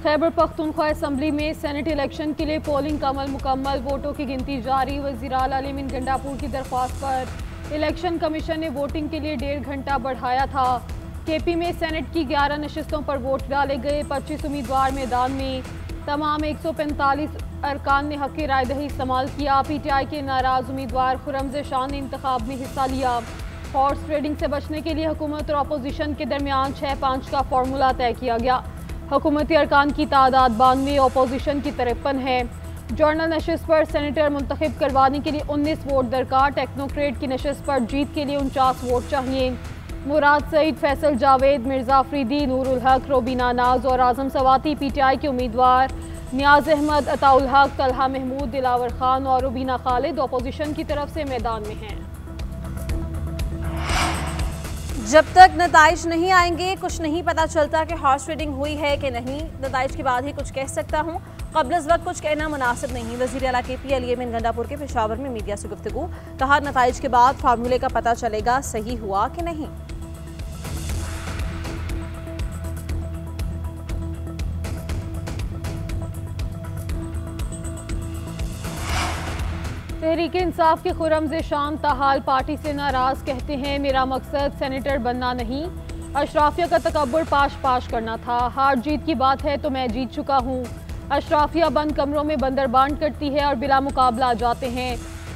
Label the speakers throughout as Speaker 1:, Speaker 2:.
Speaker 1: Khyber Pakhtunkhwa assembly में senate election के लिए पोलिंग का अमल मुकम्मल, वोटों की गिनती जारी। वज़ीर आला अली गंडापुर की दरख्वास्त पर इलेक्शन कमीशन ने वोटिंग के लिए 1.5 घंटा बढ़ाया था। केपी में सेनेट की 11 नशिस्तों पर वोट डाले गए। 25 उम्मीदवार मैदान में, तमाम 145 अरकान ने हक़ राय दही इस्तेमाल किया। PTI के नाराज उम्मीदवार खुर्रम शान ने इंतखाब में हिस्सा लिया। हॉर्स ट्रेडिंग से बचने के लिए हुकूमत और अपोजिशन के दरमियान 6-5 का फार्मूला तय किया गया। हुकूमती अरकान की तादाद 92, अपोजिशन की 53 है। जर्नल नशिस्त पर सेनेटर मुंतखब करवाने के लिए 19 वोट दरकार। टेक्नोक्रेट की नशिस्त पर जीत के लिए 49 वोट चाहिए। मुराद सईद, फैसल जावेद, मिर्जा अफरीदी, नूरुल हक, रोबीना नाज और आजम सवाती PTI के उम्मीदवार नियाज अहमद, अताउल हक, तलहा महमूद, दिलावर खान और रुबीना खालिद अपोजिशन की तरफ से मैदान में हैं।
Speaker 2: जब तक नताइज नहीं आएंगे कुछ नहीं पता चलता कि हॉर्स ट्रेडिंग हुई है कि नहीं। नताइज के बाद ही कुछ कह सकता हूँ, क़ब्ल इस वक्त कुछ कहना मुनासिब नहीं। वज़ीर आला KP अली गंडापुर के पेशावर में मीडिया से गुफ्तगू, कहा नताइज के बाद फार्मूले का पता चलेगा सही हुआ कि नहीं।
Speaker 1: तहरीक इंसाफ के खुर्रम शान ताहाल पार्टी से नाराज, कहते हैं मेरा मकसद सेनेटर बनना नहीं, अशराफिया का तकब्बुर पाश करना था। हार जीत की बात है तो मैं जीत चुका हूँ। अशराफिया बंद कमरों में बंदरबांट करती है और बिला मुकाबला आ जाते हैं।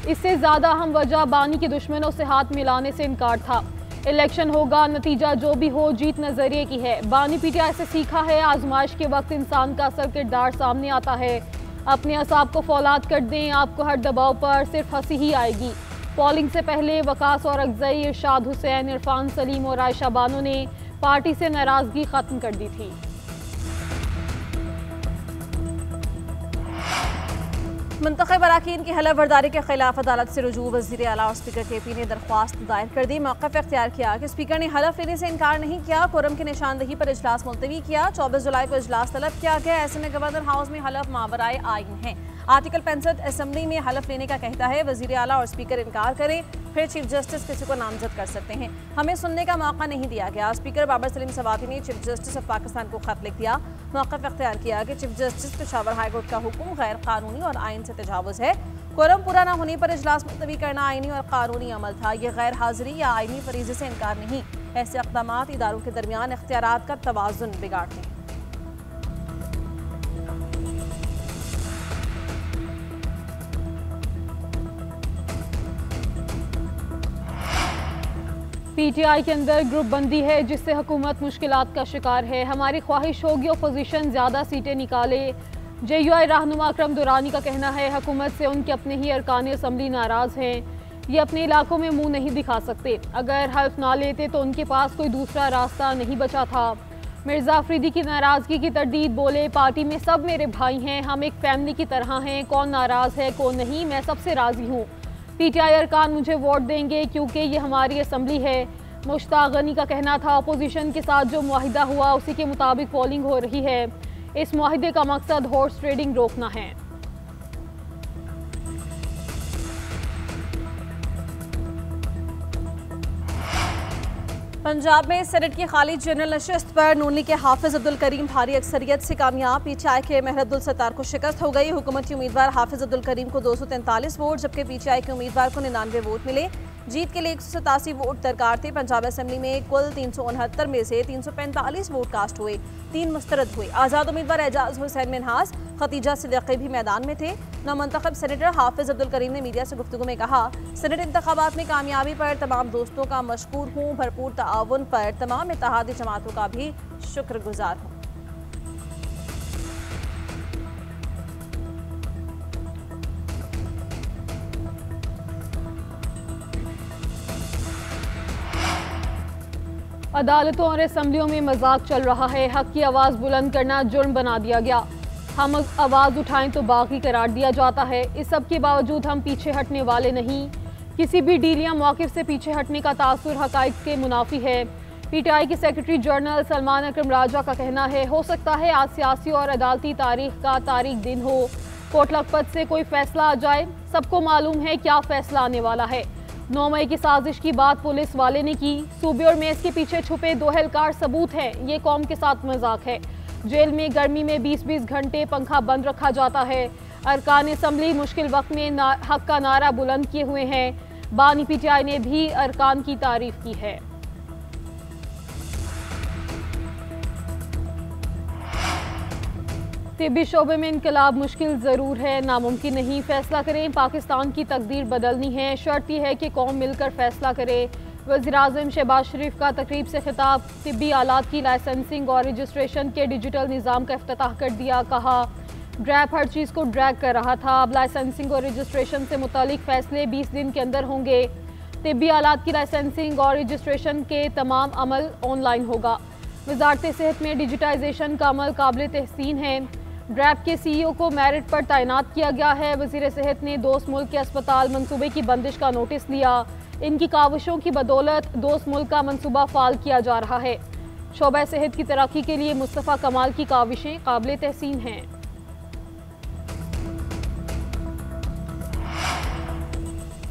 Speaker 1: इससे ज़्यादा हम वजह बानी के दुश्मनों से हाथ मिलाने से इनकार था। इलेक्शन होगा, नतीजा जो भी हो, जीत नजरिए की है। बानी PTI से सीखा है, आजमाइश के वक्त इंसान का असल किरदार सामने आता है। अपने असाब को फौलाद कर दें, आपको हर दबाव पर सिर्फ हंसी ही आएगी। पोलिंग से पहले वकास और अगजई, इरशाद हुसैन, इरफान सलीम और आयशा बानो ने पार्टी से नाराजगी खत्म कर दी थी।
Speaker 2: मुंतखब अराकीन की हलफ बर्दारी के खिलाफ अदालत से रुजू, वज़ीर आला और स्पीकर KP ने दरख्वास्त दायर कर दी। मौक़िफ़ इख्तियार किया कि स्पीकर ने हलफ लेने से इनकार नहीं किया। कोरम की निशानदही पर इजलास मुलतवी किया। 24 जुलाई को इजलास तलब किया गया। ऐसे में गवर्नर हाउस में हलफ मावराए आइन है। आर्टिकल 65 असम्बली में हलफ लेने का कहता है, वज़ीर आला और स्पीकर इनकार करें फिर चीफ जस्टिस किसी को नामजद कर सकते हैं। हमें सुनने का मौका नहीं दिया गया। स्पीकर बाबर सलीम सवाती ने चीफ जस्टिस ऑफ पाकिस्तान को खत लिख दिया। मौक़िफ़ इख्तियार किया कि chief justice Peshawar high court का हुक्म गैर कानूनी और आइन से तजावुज़ है। कोरम पूरा न होने पर इजलास मुलतवी करना आइनी और कानूनी अमल था। यह गैर हाजिरी या आइनी फरीज़े से इनकार नहीं। ऐसे इक़दामात इदारों के दरमियान इख्तियारात का तवाज़ुन बिगाड़ते हैं।
Speaker 1: PTI के अंदर ग्रुप बंदी है, जिससे हुकूमत मुश्किलात का शिकार है। हमारी ख्वाहिश होगी अपोजिशन ज़्यादा सीटें निकाले। JUI रहनुमा अकरम दुरानी का कहना है, हुकूमत से उनके अपने ही अरकान असम्बली नाराज़ हैं। ये अपने इलाकों में मुंह नहीं दिखा सकते। अगर हल्फ ना लेते तो उनके पास कोई दूसरा रास्ता नहीं बचा था। मिर्जा अफरीदी की नाराज़गी की तरदीद, बोले पार्टी में सब मेरे भाई हैं, हम एक फैमिली की तरह हैं, कौन नाराज़ है कौन नहीं, मैं सबसे राज़ी हूँ। PTI अरकान मुझे वोट देंगे क्योंकि ये हमारी असम्बली है। मुश्ताक गनी का कहना था, अपोजिशन के साथ जो मुआहिदा हुआ उसी के मुताबिक पोलिंग हो रही है। इस मुआहिदे का मकसद हॉर्स ट्रेडिंग रोकना है।
Speaker 2: पंजाब में सेनेट की खाली जनरल नशिस्त पर नून लीग के हाफिज अब्दुल करीम भारी अक्सरियत से कामयाब। PTI के मेहर अब्दुल सत्तार को शिकस्त हो गई। हुकूमती उम्मीदवार हाफिज अब्दुल करीम को 243 वोट, जबकि PTI के उम्मीदवार को 99 वोट मिले। जीत के लिए 187 वोट दरकार थे। पंजाब असम्बली में कुल 369 में से 345 वोट कास्ट हुए, 3 मुस्तरद हुए। आज़ाद उम्मीदवार एजाज हुसैन मिनहास, खतीजा सिद्दीकी भी मैदान में थे। नामंतखब सेनेटर हाफिज अब्दुल करीम ने मीडिया से गुफ्तगू में कहा, सेनेट इंतखाबात में कामयाबी पर तमाम दोस्तों का मशकूर हूँ। भरपूर ताउन पर तमाम इत्तेहादी जमातों का भी शुक्रगुजार हूँ।
Speaker 1: अदालतों और असम्बलियों में मजाक चल रहा है। हक की आवाज़ बुलंद करना जुर्म बना दिया गया। हम आवाज़ उठाएं तो बागी करार दिया जाता है। इस सब के बावजूद हम पीछे हटने वाले नहीं। किसी भी डील या मौक़िफ़ से पीछे हटने का तासुर हक़ाइक़ के मुनाफी है। PTI के सेक्रेटरी जनरल सलमान अकरम राजा का कहना है, हो सकता है आज सियासी और अदालती तारीख का तारीख दिन हो, कोट लखपत से कोई फैसला आ जाए। सबको मालूम है क्या फैसला आने वाला है। 9 मई की साजिश की बात पुलिस वाले ने की। सूबे और मेज़ के पीछे छुपे 2 एहलकार सबूत हैं। ये कौम के साथ मजाक है। जेल में गर्मी में 20-20 घंटे पंखा बंद रखा जाता है। अरकान असम्बली मुश्किल वक्त में हक का नारा बुलंद किए हुए हैं। बानी पीटीआई ने भी अरकान की तारीफ की है। तिब्बी शोबे में इनकलाब मुश्किल ज़रूर है, नामुमकिन नहीं। फैसला करें, पाकिस्तान की तकदीर बदलनी है। शर्त यह है कि कौम मिलकर फैसला करे। वज़ीर-ए-आज़म शहबाज शरीफ का तकरीब से खिताब। तिब्बी आलात की लाइसेंसिंग और रजिस्ट्रेशन के डिजिटल निज़ाम का इफ्तिताह कर दिया। कहा ड्रैप हर चीज़ को ड्रैग कर रहा था, अब लाइसेंसिंग और रजिस्ट्रेशन से मुतालिक फ़ैसले 20 दिन के अंदर होंगे। तिब्बी आलात की लाइसेंसिंग और रजिस्ट्रेशन के तमाम अमल ऑनलाइन होगा। वज़ारत सेहत में डिजिटाइजेशन का अमल काबिल तहसीन है। ड्रैप के CEO को मेरिट पर तैनात किया गया है। वज़ीर सेहत ने दोस्त मुल्क के अस्पताल मंसूबे की बंदिश का नोटिस लिया। इनकी काविशों की बदौलत दोस्त मुल्क का मंसूबा फाल किया जा रहा है। शोबा सेहत की तरक्की के लिए मुस्तफ़ा कमाल की काविशें काबिल तहसीन हैं।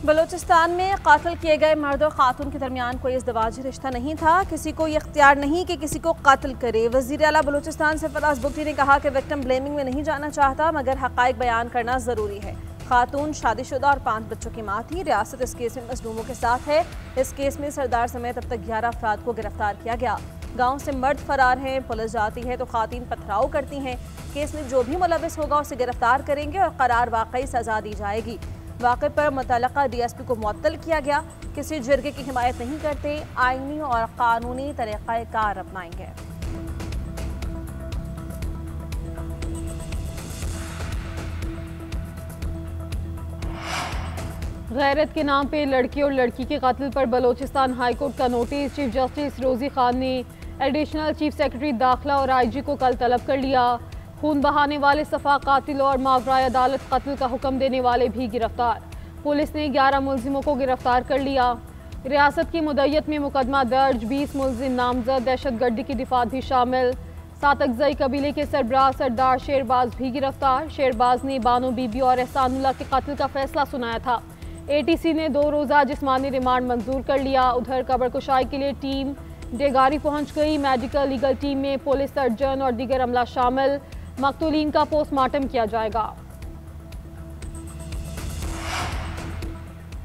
Speaker 2: बलूचिस्तान में कातिल किए गए मर्द और खातून के दरमियान कोई इज़्दवाजी रिश्ता नहीं था। किसी को ये इख्तियार नहीं कि किसी को कातिल करे। वज़ीर आला बलूचिस्तान सरफराज बुगटी ने कहा कि विक्टिम ब्लेमिंग में नहीं जाना चाहता, मगर हक़ाइक़ बयान करना ज़रूरी है। खातून शादीशुदा और 5 बच्चों की माँ थी। रियासत इस केस में मज़लूमों के साथ है। इस केस में सरदार समेत अब तक 11 अफराद को गिरफ्तार किया गया। गाँव से मर्द फरार हैं। पुलिस जाती है तो खातून पथराव करती हैं। केस में जो भी मुलविस होगा उसे गिरफ्तार करेंगे और करार वाकई सजा दी जाएगी। वाक़े पर मुतल्लका DSP को मुअत्तल किया गया। किसी जिरगे की हिमायत नहीं करते, आईनी और कानूनी तरीक़ाकार अपनाएंगे।
Speaker 1: गैरत के नाम पे लड़की और लड़की के कत्ल पर बलोचिस्तान हाई कोर्ट का नोटिस। चीफ जस्टिस रोजी खान ने एडिशनल चीफ सेक्रेटरी दाखिला और IG को कल तलब कर लिया। खून बहाने वाले सफा कातिल और मावराए अदालत कत्ल का हुक्म देने वाले भी गिरफ्तार। पुलिस ने 11 मुलजिमों को गिरफ्तार कर लिया। रियासत की मुद्दत में मुकदमा दर्ज। 20 मुलजिम नामजद। दहशतगर्दी की दिफात भी शामिल। 7 अगज़ई कबीले के सरबराह सरदार शेरबाज भी गिरफ्तार। शेरबाज ने बानो बीबी और एहसानुल्लाह के कत्ल का फैसला सुनाया था। ATC ने 2 रोज़ा जिस्मानी रिमांड मंजूर कर लिया। उधर कब्र कुशाई के लिए टीम डेगारी पहुंच गई। मेडिकल लीगल टीम में पुलिस सर्जन और दीगर अमला शामिल। मकतूलीन का पोस्टमार्टम किया जाएगा।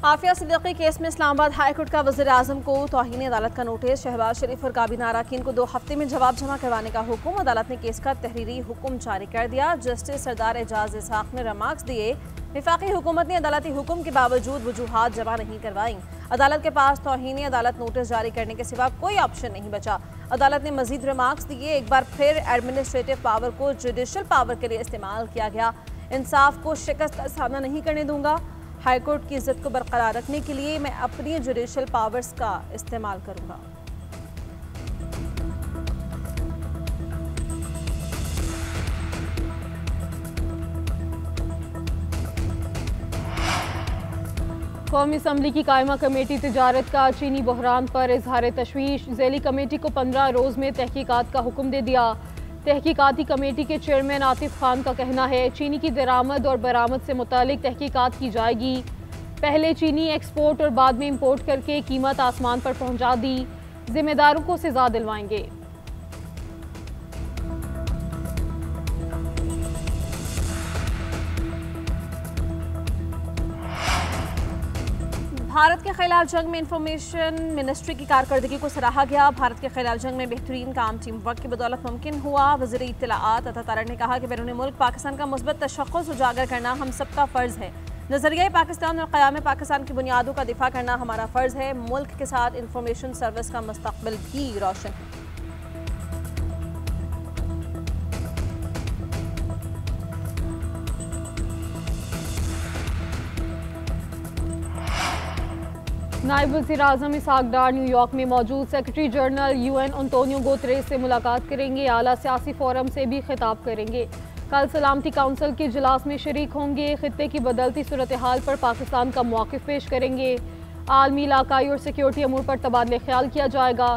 Speaker 2: आफिया सिद्दीकी केस में इस्लामाबाद हाई कोर्ट का वज़ीर-ए-आज़म को तौहीन अदालत का नोटिस। शहबाज शरीफ और काबीना अरकान को 2 हफ्ते में जवाब जमा करवाने का हुक्म। अदालत ने केस का तहरीरी हुक्म जारी कर दिया। जस्टिस सरदार एजाज इसहाक ने रिमार्क्स दिए। वफाकी हुकूमत ने अदालती हुक्म के बावजूद वजूहात जमा नहीं करवाई। अदालत के पास तौहीन अदालत नोटिस जारी करने के सिवा कोई ऑप्शन नहीं बचा। अदालत ने मजीद रिमार्क्स दिए। एक बार फिर एडमिनिस्ट्रेटिव पावर को जुडिशल पावर के लिए इस्तेमाल किया गया। इंसाफ को शिकस्त का सामना नहीं करने दूंगा। हाई कोर्ट की इज्जत को बरकरार रखने के लिए मैं अपनी जुडिशल पावर्स का इस्तेमाल करूंगा।
Speaker 1: कौमी असम्बली की कायमा कमेटी तिजारत का चीनी बहरान पर इजहार तशवीश। ज़ैली कमेटी को 15 रोज़ में तहकीकात का हुक्म दे दिया। तहकीकाती कमेटी के चेयरमैन आतिफ खान का कहना है चीनी की दरामद और बरामद से मुतालिक तहकीकात की जाएगी। पहले चीनी एक्सपोर्ट और बाद में इंपोर्ट करके कीमत आसमान पर पहुंचा दी। जिम्मेदारों को सजा दिलवाएंगे।
Speaker 2: भारत के खिलाफ जंग में इंफॉर्मेशन मिनिस्ट्री की कारकर्दगी को सराहा गया। भारत के खिलाफ जंग में बेहतरीन काम टीम वर्क की बदौलत मुमकिन हुआ। वज़ीर इत्तलाआत अता तारड़ ने कहा कि बैरून मुल्क पाकिस्तान का मुस्बत तशख़्ख़ुस उजागर करना हम सबका फ़र्ज़ है। नज़रिया पाकिस्तान और क़याम पाकिस्तान की बुनियादों का दिफा करना हमारा फ़र्ज़ है। मुल्क के साथ इंफॉर्मेशन सर्विस का मुस्तक़बिल भी रोशन है।
Speaker 1: नायब वज़ीर-ए-आज़म इसहाक डार न्यूयॉर्क में मौजूद secretary general UN Antonio Guterres से मुलाकात करेंगे। आला सियासी फोरम से भी खिताब करेंगे। कल सलामती काउंसिल के इजलास में शरीक होंगे। खित्ते की बदलती सूरत हाल पर पाकिस्तान का मौक़िफ़ पेश करेंगे। आलमी इलाकाई और सिक्योरिटी अमूर पर तबादले ख्याल किया जाएगा।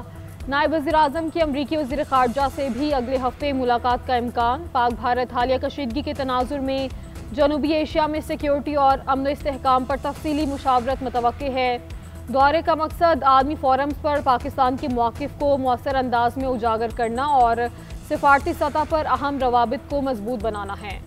Speaker 1: नायब वज़ीर-ए-आज़म की अमरीकी वज़ीर ख़ारजा से भी अगले हफ्ते मुलाकात का इम्कान। पाक भारत हालिया कशीदगी के तनाजुर में जनूबी एशिया में सिक्योरिटी और अमन इस्तेहकाम पर तफसीली मुशावरत मुतवक्के है। दौरे का मकसद आलमी फोरम्स पर पाकिस्तान के मौक़िफ़ को मौसर अंदाज में उजागर करना और सिफारती सतह पर अहम रवाबित को मजबूत बनाना है।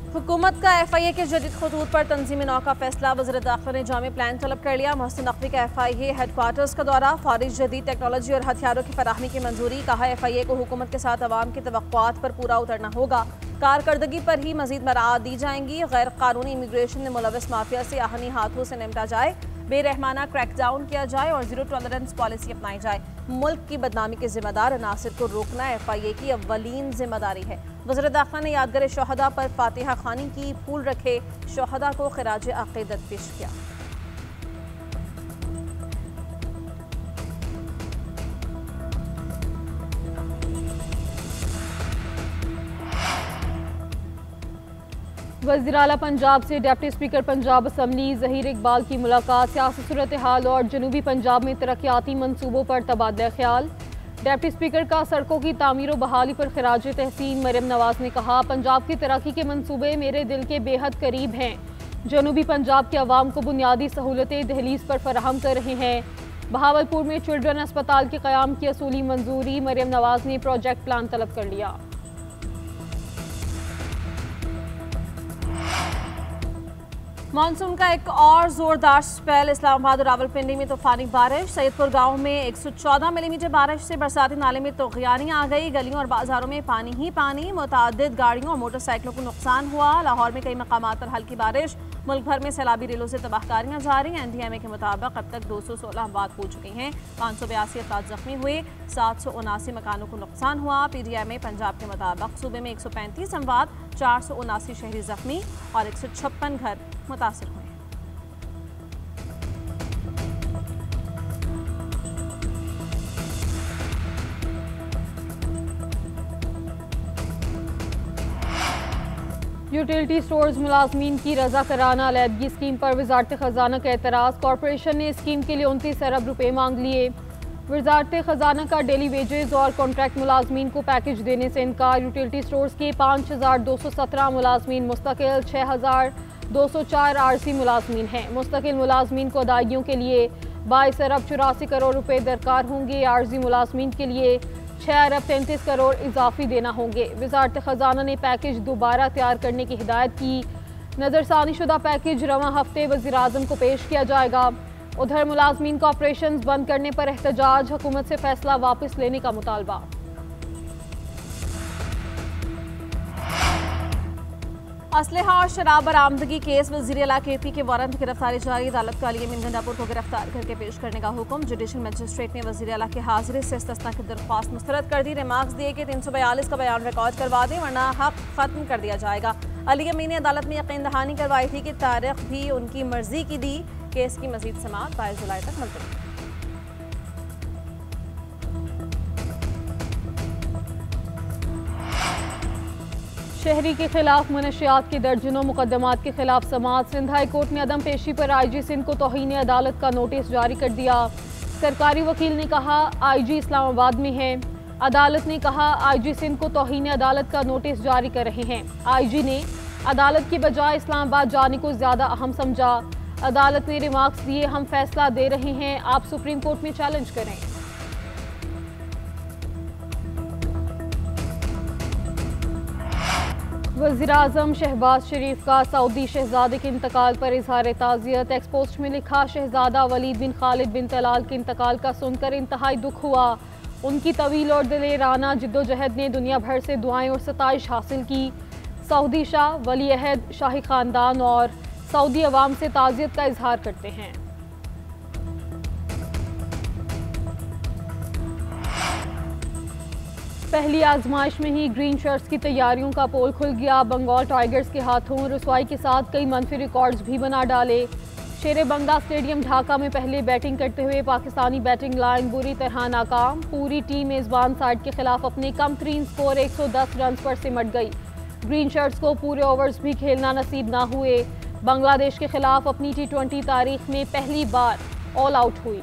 Speaker 2: हुकूमत का FIA के जदीद खतूत पर तंजीम नौ का फैसला। वज़ीर दाखिला ने जामी प्लान तलब कर लिया। मोहसिन नकवी का FIA हेडक्वार्टर्स का दौरा। फौरी जदीद टेक्नोलॉजी और हथियारों की फराहमी की मंजूरी। कहा FIA को हुकूमत के साथ अवाम की तवक्कुआत पर पूरा उतरना होगा। कारकर्दगी पर ही मजीद मराहत दी जाएंगी। गैर कानूनी इमिग्रेशन में मुलविस माफिया से आहनी हाथों से निपटा जाए, बेरहमाना क्रैकडाउन किया जाए और जीरो टॉलरेंस पॉलिसी अपनाई जाए। मुल्क की बदनामी के जिम्मेदार अनासिर को रोकना FIA की अव्वलीन जिम्मेदारी है। वज़ीर दाखिला ने यादगार शोहदा पर फातिहा खानी की, फूल रखे, शोहदा को खिराज अक़ीदत पेश किया।
Speaker 1: वज़ीर आला पंजाब से deputy speaker Punjab assembly Zaheer Iqbal की मुलाकात। सियासी सूरत हाल और जनूबी पंजाब में तरक्याती मनसूबों पर तबादला ख्याल। डिप्टी स्पीकर का सड़कों की तामीर और बहाली पर खिराज तहसीन। मरियम नवाज ने कहा, पंजाब की तरक्की के मनसूबे मेरे दिल के बेहद करीब हैं। जनूबी पंजाब के अवाम को बुनियादी सहूलतें दहलीज पर फराहम कर रहे हैं। बहावलपुर में चिल्ड्रन अस्पताल के क़याम की असूली मंजूरी। मरियम नवाज ने प्रोजेक्ट प्लान तलब कर लिया।
Speaker 2: मानसून का एक और जोरदार स्पेल। इस्लामाबाद और रावलपिंडी में तूफानी बारिश। सैयदपुर गांव में 114 मिलीमीटर बारिश से बरसाती नाले में तोग़यानी आ गई। गलियों और बाजारों में पानी ही पानी। मुतअद्दिद गाड़ियों और मोटरसाइकिलों को नुकसान हुआ। लाहौर में कई मकामात पर हल्की बारिश। मुल्क भर में सैलाबी रेलों से तबाहकारियां जारी। NDMA के मुताबिक अब तक 216 अमवात हो चुकी हैं। 582 अफराद जख्मी हुए। 779 मकानों को नुकसान हुआ। PDMA पंजाब के मुताबिक सूबे में 135 अमवात, 479 शहरी जख्मी और 156 घर मुतासिर हुए।
Speaker 1: यूटिलिटी स्टोर्स मुलाजमीन की रजा कराना अलहदगी स्कीम पर वजारत खजाना का एतराज़। कॉरपोरेशन ने स्कीम के लिए 29 अरब रुपए मांग लिए। वजारत खजाना का डेली वेजेस और कॉन्ट्रैक्ट मुलाजमीन को पैकेज देने से इनकार। यूटिलिटी स्टोर्स के 5217 मुलाजमीन मुस्तकिल, 6204 आरसी मुलाजमीन हैं। मुस्तकिल मुलाजमीन को अदायगियों के लिए 22 अरब 84 करोड़ रुपए दरकार होंगे। आरजी मुलाजमीन के लिए 6 अरब 33 करोड़ इजाफी देना होंगे। वजारत खजाना ने पैकेज दोबारा तैयार करने की हिदायत की। नजरसानी शुदा पैकेज रवां हफ्ते वज़ीर आज़म को पेश किया जाएगा। उधर मुलाजमीन का ऑपरेशन बंद करने पर एहतजाज। हुकूमत से फैसला वापस लेने का मुतालबा।
Speaker 2: असलहा और शराब बरामदगी केस। वज़ीर आला KP के वारंट गिरफ्तारी जारी। अदालत का अली अमीन गंडापुर को गिरफ्तार करके पेश करने का हुक्म। जुडिशल मजिस्ट्रेट ने वज़ीर आला की हाजिरी से इस्तिस्ना की दरख्वास्त मुस्तरद कर दी। रिमार्क्स दिए कि 342 का बयान रिकॉर्ड करवा दें वरना हक खत्म कर दिया जाएगा। अली अमीन ने अदालत में यकीन दहानी करवाई थी कि तारीख भी उनकी मर्जी की दी। केस की मजीद समाअत 22 जुलाई तक मुलतवी।
Speaker 1: शहरी के खिलाफ मनशियात के दर्जनों मुकदमात के खिलाफ समाअत। सिंध हाई कोर्ट ने अदम पेशी पर IG सिंध को तौहीन अदालत का नोटिस जारी कर दिया। सरकारी वकील ने कहा IG इस्लामाबाद में है। अदालत ने कहा IG सिंध को तौहीन अदालत का नोटिस जारी कर रहे हैं। IG ने अदालत की बजाय इस्लामाबाद जाने को ज्यादा अहम समझा। अदालत ने रिमार्क्स दिए, हम फैसला दे रहे हैं, आप सुप्रीम कोर्ट में चैलेंज करें। वज़ीर आज़म शहबाज शरीफ का सऊदी शहजादे के इंतकाल पर इजहार ताज़ियत। एक्सपोस्ट में लिखा, शहजादा वलीद बिन खालिद बिन तलाल के इंतकाल का सुनकर इंतहाई दुख हुआ। उनकी तवील और दिलेराना जिद्दोजहद ने दुनिया भर से दुआएं और सताइश हासिल की। सऊदी शाह, वली अहद, शाही ख़ानदान और सऊदी अवाम से ताज़ियत का इजहार करते हैं। पहली आजमाइश में ही ग्रीन शर्ट्स की तैयारियों का पोल खुल गया। बंगाल टाइगर्स के हाथों रुसवाई के साथ कई मनफी रिकॉर्ड्स भी बना डाले। शेर बंगा स्टेडियम ढाका में पहले बैटिंग करते हुए पाकिस्तानी बैटिंग लाइन बुरी तरह नाकाम। पूरी टीम मेजबान साइड के खिलाफ अपने कम तरीन स्कोर 110 रन पर सिमट गई। ग्रीन शर्ट्स को पूरे ओवर्स भी खेलना नसीब ना हुए। बांग्लादेश के खिलाफ अपनी T20 तारीख में पहली बार ऑल आउट हुई।